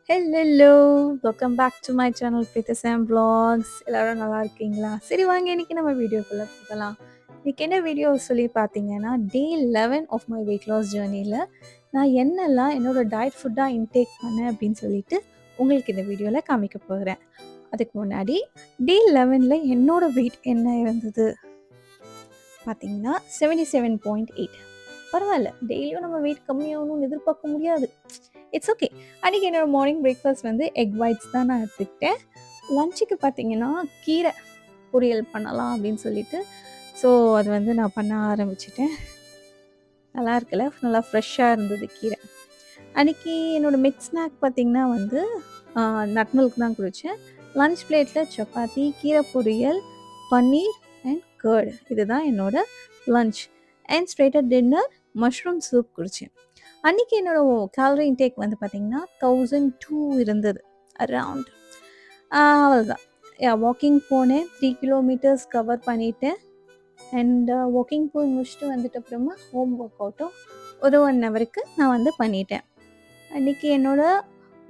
Hello! Welcome back to my channel Preethi vlogs. எல்லாரும் நல்லா இருக்கீங்களா? சரி வாங்க இன்னைக்கு நம்ம வீடியோக்குள்ள போகலாம். இன்னைக்கு என்ன வீடியோ சொல்லி பார்த்தீங்கன்னா, டே 11 ஆஃப் மை வெயிட் லாஸ் ஜர்னில நான் என்னெல்லாம் என்னோட டயட் ஃபுட்டா இன்டேக் பண்ணேன் அப்படின்னு சொல்லிட்டு உங்களுக்கு இந்த வீடியோல காமிக்க போகிறேன். அதுக்கு முன்னாடி டே 11ல என்னோட வெயிட் என்ன இருந்தது பார்த்தீங்கன்னா 77.8. பரவாயில்ல, டெய்லியும் நம்ம வெயிட் கம்மியாகணும்னு எதிர்பார்க்க முடியாது. It's okay. அன்றைக்கி என்னோடய மார்னிங் பிரேக்ஃபாஸ்ட் வந்து எக் ஒயிட்ஸ் தான் நான் எடுத்துக்கிட்டேன். லஞ்சுக்கு பார்த்தீங்கன்னா கீரை பொரியல் பண்ணலாம் அப்படின்னு சொல்லிட்டு ஸோ அது வந்து நான் பண்ண ஆரம்பிச்சிட்டேன். நல்லா இருக்குல்ல, நல்லா ஃப்ரெஷ்ஷாக இருந்தது கீரை. அன்றைக்கி என்னோடய மிட் ஸ்நாக் பார்த்திங்கன்னா வந்து நட் மில்க் தான் குடித்தேன். லன்ச் பிளேட்டில் சப்பாத்தி, கீரை பொரியல், பன்னீர் அண்ட் கர்டு. இதுதான் என்னோட லன்ச். அண்ட் ஸ்ட்ரெயிட்டாக டின்னர் மஷ்ரூம் சூப் குடித்தேன். அன்றைக்கி என்னோடய கேலரி இன்டேக் வந்து பார்த்திங்கன்னா 1002 இருந்தது அரவுண்ட். அவ்வளோதான். வாக்கிங் போனேன், 3 கிலோமீட்டர்ஸ் கவர் பண்ணிவிட்டேன். அண்ட் வாக்கிங் போய் முடிச்சுட்டு வந்துட்டு அப்புறமா ஹோம் ஒர்க் அவுட்டும் ஒரு 1 ஹவருக்கு நான் வந்து பண்ணிட்டேன். அன்றைக்கி என்னோடய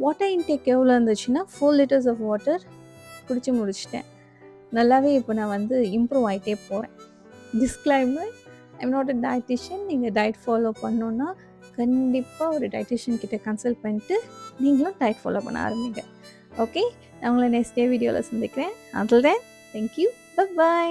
வாட்டர் இன்டேக் எவ்வளோ இருந்துச்சுன்னா 4 லிட்டர்ஸ் ஆஃப் வாட்டர் குடித்து முடிச்சிட்டேன். நல்லாவே இப்போ நான் வந்து இம்ப்ரூவ் ஆகிட்டே போகிறேன். Disclaimer, I'm not a dietitian. நீங்கள் டயட் ஃபாலோ பண்ணோன்னா கண்டிப்பாக ஒரு டயட்டிஷியன் கிட்ட கன்சல்ட் பண்ணிட்டு நீங்களும் டயட் ஃபாலோ பண்ண ஆரம்பிங்க. ஓகே, நான் உங்களை நெக்ஸ்ட் டே வீடியோவில் சந்திக்கிறேன். அதில் தேங்க்யூ, பை.